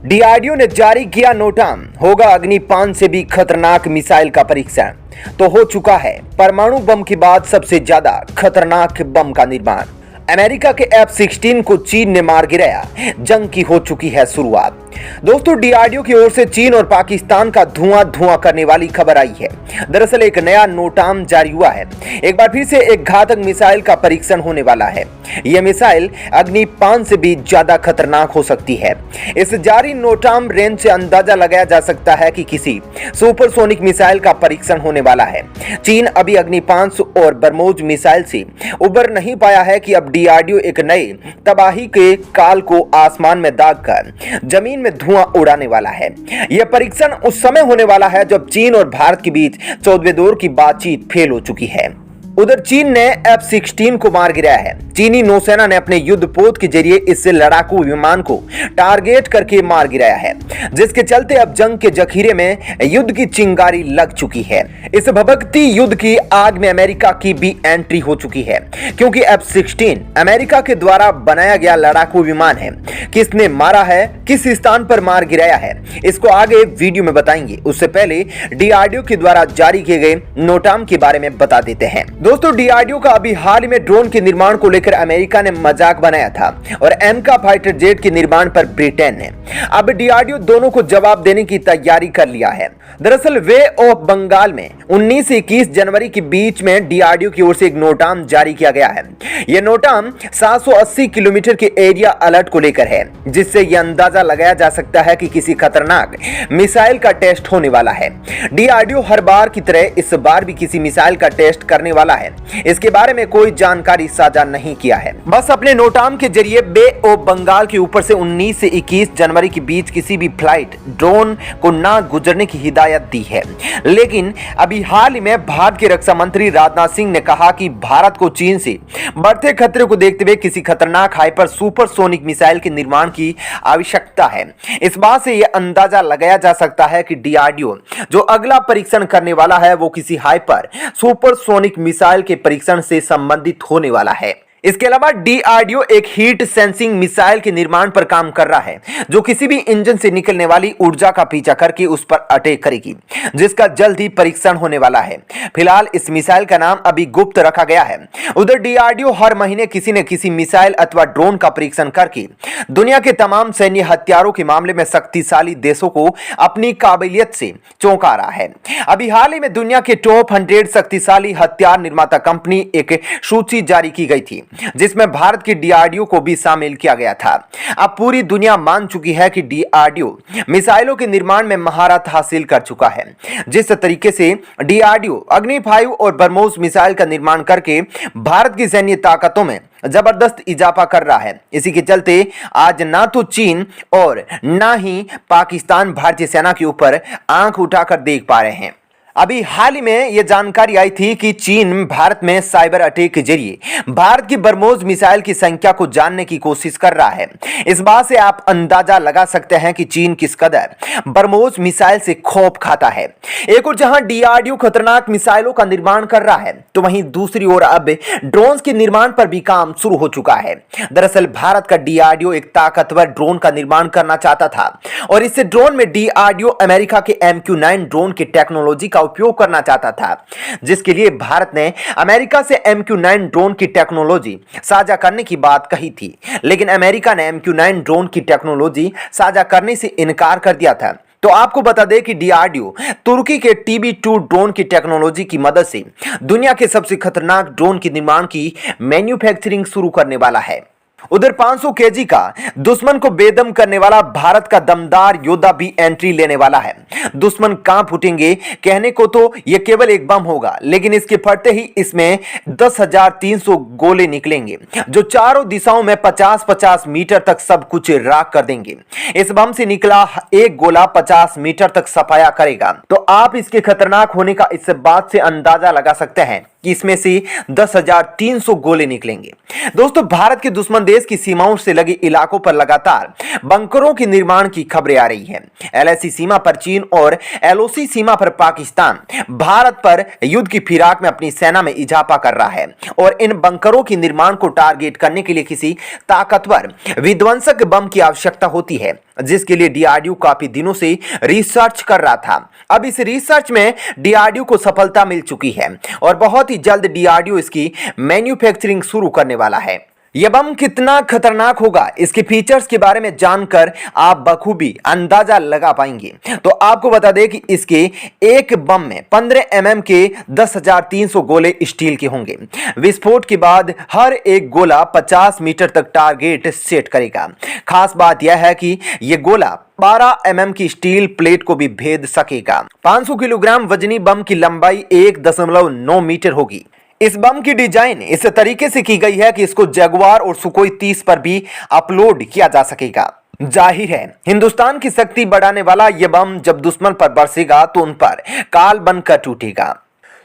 DRDO ने जारी किया नोटाम, होगा अग्नि 5 से भी खतरनाक मिसाइल का परीक्षण। तो हो चुका है परमाणु बम के बाद सबसे ज्यादा खतरनाक बम का निर्माण। अमेरिका के F-16 को चीन ने मार गिराया, जंग की हो चुकी है शुरुआत। दोस्तों, डीआरडीओ की ओर से चीन और पाकिस्तान का धुआं धुआं करने वाली खबर आई है। दरअसल एक नया नोटाम जारी हुआ है। एक बार फिर से एक घातक मिसाइल का परीक्षण होने वाला है। यह मिसाइल अग्नि 5 से भी ज्यादा खतरनाक हो सकती है। इस जारी नोटाम रेंज से अंदाजा लगाया जा सकता है कि किसी सुपरसोनिक मिसाइल का परीक्षण होने वाला है। चीन अभी अग्नि 5 और ब्रह्मोस मिसाइल से उबर नहीं पाया है कि अब डीआरडीओ एक नए तबाही के काल को आसमान में दागकर जमीन में धुआं उड़ाने वाला है। यह परीक्षण उस समय होने वाला है जब चीन और भारत के बीच 14वें दौर की बातचीत फेल हो चुकी है। उधर चीन ने F-16 को मार गिराया है। चीनी नौसेना ने अपने युद्धपोत के जरिए इस लड़ाकू विमान को टारगेट करके मार गिराया है, जिसके चलते अब जंग के जखीरे में युद्ध की चिंगारी लग चुकी है। इस भभकती युद्ध की आग में अमेरिका की भी एंट्री हो चुकी है, क्योंकि F-16 अमेरिका के द्वारा बनाया गया लड़ाकू विमान है। किसने मारा है, किस स्थान पर मार गिराया है, इसको आगे वीडियो में बताएंगे। उससे पहले डीआरडीओ के द्वारा जारी किए गए नोटाम के बारे में बता देते हैं। दोस्तों, डीआरडीओ का अभी हाल ही में ड्रोन के निर्माण को लेकर अमेरिका ने मजाक बनाया था और एमका फाइटर जेट के निर्माण पर ब्रिटेन ने। अब डीआरडीओ दोनों को जवाब देने की तैयारी कर लिया है। दरअसल वे ऑफ बंगाल में 19 से 21 जनवरी के बीच में डीआरडीओ की ओर से एक नोटाम जारी किया गया है। यह नोटाम 780 किलोमीटर के एरिया अलर्ट को लेकर है, जिससे यह अंदाजा लगाया जा सकता है कि किसी खतरनाक मिसाइल का टेस्ट होने वाला है। डीआरडीओ हर बार की तरह इस बार भी किसी मिसाइल का टेस्ट करने वाला है। इसके बारे में कोई जानकारी साझा नहीं किया है। बस अपने नोटाम के जरिए बे ऑफ बंगाल के ऊपर से 19 से 21 जनवरी के बीच किसी भी फ्लाइट ड्रोन को ना गुजरने की हिदायत दी है। लेकिन अभी हाल ही में भारत के रक्षा मंत्री राजनाथ सिंह ने कहा कि भारत को चीन से बढ़ते खतरे को देखते हुए किसी खतरनाक हाइपर सुपरसोनिक मिसाइल के निर्माण की आवश्यकता है। इस बात से यह अंदाजा लगाया जा सकता है कि डीआरडीओ जो अगला परीक्षण करने वाला है वो किसी हाइपर सुपरसोनिक मिसाइल के परीक्षण से संबंधित होने वाला है। इसके अलावा डीआरडीओ एक हीट सेंसिंग मिसाइल के निर्माण पर काम कर रहा है, जो किसी भी इंजन से निकलने वाली ऊर्जा का पीछा करके उस पर अटैक करेगी, जिसका जल्द ही परीक्षण होने वाला है। फिलहाल इस मिसाइल का नाम अभी गुप्त रखा गया है। उधर डीआरडीओ हर महीने किसी न किसी मिसाइल अथवा ड्रोन का परीक्षण करके दुनिया के तमाम सैन्य हथियारों के मामले में शक्तिशाली देशों को अपनी काबिलियत से चौंका रहा है। अभी हाल ही में दुनिया के टॉप 100 शक्तिशाली हथियार निर्माता कंपनी एक सूची जारी की गई थी, जिसमें भारत के डीआरडीओ को भी शामिल किया गया था। अब पूरी दुनिया मान चुकी है कि डीआरडीओ मिसाइलों के निर्माण में महारत हासिल कर चुका है। जिस तरीके से डीआरडीओ अग्नि 5 और ब्रह्मोस मिसाइल का निर्माण करके भारत की सैन्य ताकतों में जबरदस्त इजाफा कर रहा है, इसी के चलते आज ना तो चीन और ना ही पाकिस्तान भारतीय सेना के ऊपर आंख उठाकर देख पा रहे हैं। अभी हाल ही में यह जानकारी आई थी कि चीन भारत में साइबर अटैक के जरिए भारत की ब्रह्मोस मिसाइल की संख्या को जानने की कोशिश कर रहा है। इस बात से आप अंदाजा लगा सकते हैं कि चीन किस कदर ब्रह्मोस मिसाइल से खौफ खाता है। एक और जहां डीआरडीओ खतरनाक मिसाइलों का निर्माण कर रहा है, तो वहीं दूसरी ओर अब ड्रोन के निर्माण पर भी काम शुरू हो चुका है। दरअसल भारत का डीआरडीओ एक ताकतवर ड्रोन का निर्माण करना चाहता था और इस ड्रोन में डीआरडीओ अमेरिका के MQ-9 ड्रोन की टेक्नोलॉजी का उपयोग करना चाहता था, जिसके लिए भारत ने अमेरिका से MQ-9 ड्रोन की टेक्नोलॉजी साझा करने की बात कही थी। लेकिन अमेरिका ने MQ-9 ड्रोन की टेक्नोलॉजी साझा करने से इनकार कर दिया था। तो आपको बता दें कि डीआरडीओ तुर्की के TB2 ड्रोन की टेक्नोलॉजी की मदद से दुनिया के सबसे खतरनाक ड्रोन के निर्माण की मैन्युफैक्चरिंग शुरू करने वाला है। उधर 500 केजी का दुश्मन को बेदम करने वाला भारत का दमदार योद्धा भी एंट्री लेने वाला है। दुश्मन कहां फूटेंगे, कहने को तो यह केवल एक बम होगा, लेकिन इसके फटते ही इसमें 10,300 गोले निकलेंगे, जो चारों दिशाओं में 50-50 मीटर तक सब कुछ राख कर देंगे। इस बम से निकला एक गोला 50 मीटर तक सफाया करेगा। तो आप इसके खतरनाक होने का इस बात से अंदाजा लगा सकते हैं कि इसमें से 10,300 गोले निकलेंगे। दोस्तों, भारत के दुश्मन देश की सीमाओं से लगे इलाकों पर लगातार बंकरों के निर्माण की खबरें आ रही हैं। एलएसी सीमा पर चीन और एलओसी सीमा पर पाकिस्तान भारत पर युद्ध की फिराक में अपनी सेना में इजाफा कर रहा है और इन बंकरों के निर्माण को टारगेट करने के लिए किसी ताकतवर विध्वंसक बम की आवश्यकता होती है, जिसके लिए डीआरडीओ काफी दिनों से रिसर्च कर रहा था। अब इस रिसर्च में डीआरडीओ को सफलता मिल चुकी है और बहुत ही जल्द डीआरडीओ इसकी मैन्युफैक्चरिंग शुरू करने वाला है। यह बम कितना खतरनाक होगा, इसके फीचर्स के बारे में जानकर आप बखूबी अंदाजा लगा पाएंगे। तो आपको बता दें कि इसके एक बम में 15 mm के 10,300 गोले स्टील के होंगे। विस्फोट के बाद हर एक गोला 50 मीटर तक टारगेट सेट करेगा। खास बात यह है कि यह गोला 12 mm की स्टील प्लेट को भी भेद सकेगा। 500 किलोग्राम वजनी बम की लंबाई 1.9 मीटर होगी। इस बम की डिजाइन इस तरीके से की गई है कि इसको जगुआर और सुकोई 30 पर भी अपलोड किया जा सकेगा। जाहिर है, हिंदुस्तान की शक्ति बढ़ाने वाला यह बम जब दुश्मन पर बरसेगा तो उन पर काल बनकर टूटेगा।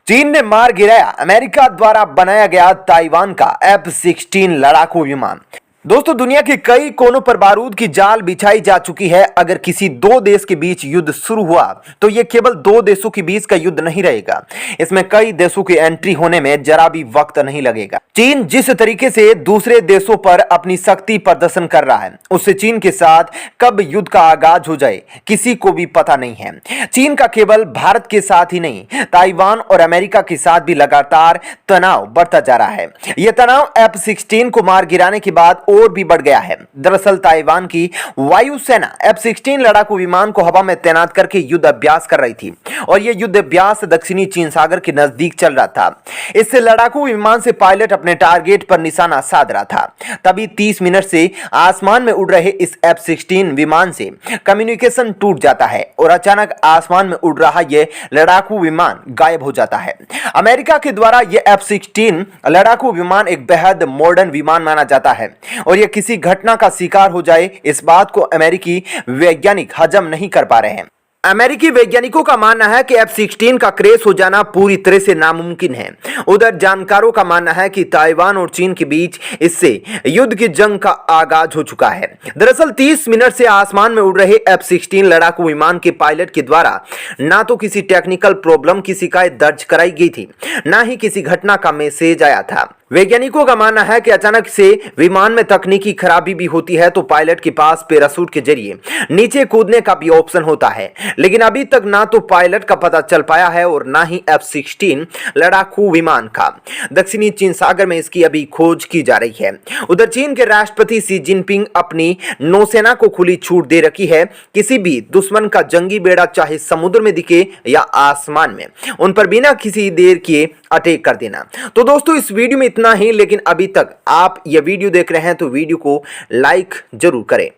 चीन ने मार गिराया अमेरिका द्वारा बनाया गया ताइवान का F-16 लड़ाकू विमान। दोस्तों, दुनिया के कई कोनों पर बारूद की जाल बिछाई जा चुकी है। अगर किसी दो देश के बीच युद्ध शुरू हुआ तो यह केवल दो देशों के बीच का युद्ध नहीं रहेगा, इसमें कई देशों की एंट्री होने में जरा भी वक्त नहीं लगेगा। चीन जिस तरीके से दूसरे देशों पर अपनी शक्ति प्रदर्शन कर रहा है, उससे चीन के साथ कब युद्ध का आगाज हो जाए किसी को भी पता नहीं है। चीन का केवल भारत के साथ ही नहीं, ताइवान और अमेरिका के साथ भी लगातार तनाव बढ़ता जा रहा है। यह तनाव F-16 को मार गिराने के बाद और भी बढ़ गया है। दरअसल ताइवान की वायुसेना F-16 लड़ाकू विमान को हवा में तैनात करके युद्ध अभ्यास कर रही थी और यह युद्ध अभ्यास दक्षिणी चीन सागर के नजदीक चल रहा था। इससे लड़ाकू विमान से पायलट अपने टारगेट पर निशाना साध रहा था। तभी 30 मिनट से आसमान में उड़ रहे इस F-16 विमान से कम्युनिकेशन टूट जाता है और अचानक आसमान में उड़ रहा यह लड़ाकू विमान गायब हो जाता है। अमेरिका के द्वारा यह F-16 लड़ाकू विमान एक बेहद मॉडर्न विमान माना जाता है और यह किसी घटना का शिकार हो जाए, इस बात को अमेरिकी वैज्ञानिक हजम नहीं कर पा रहे हैं। अमेरिकी वैज्ञानिकों का मानना है कि F-16 का क्रैश हो जाना पूरी तरह से नामुमकिन है। उधर जानकारों का मानना है कि ताइवान और चीन के बीच इससे युद्ध की जंग का आगाज हो चुका है। दरअसल 30 मिनट से आसमान में उड़ रहे F-16 लड़ाकू विमान के पायलट के द्वारा ना तो किसी टेक्निकल प्रॉब्लम की शिकायत दर्ज कराई गई थी, ना ही किसी घटना का मैसेज आया था। वैज्ञानिकों का मानना है कि अचानक से विमान में तकनीकी खराबी भी होती है तो पायलट के पास पैराशूट के जरिए नीचे कूदने का भी ऑप्शन होता है, लेकिन अभी तक ना तो पायलट का पता चल पाया है और ना ही F-16 लड़ाकू विमान का। दक्षिणी चीन सागर में इसकी अभी खोज की जा रही है। उधर चीन के राष्ट्रपति शी जिनपिंग अपनी नौसेना को खुली छूट दे रखी है। किसी भी दुश्मन का जंगी बेड़ा चाहे समुद्र में दिखे या आसमान में, उन पर बिना किसी देर किए अटैक कर देना। तो दोस्तों, इस वीडियो में इतना ही, लेकिन अभी तक आप यह वीडियो देख रहे हैं तो वीडियो को लाइक जरूर करें।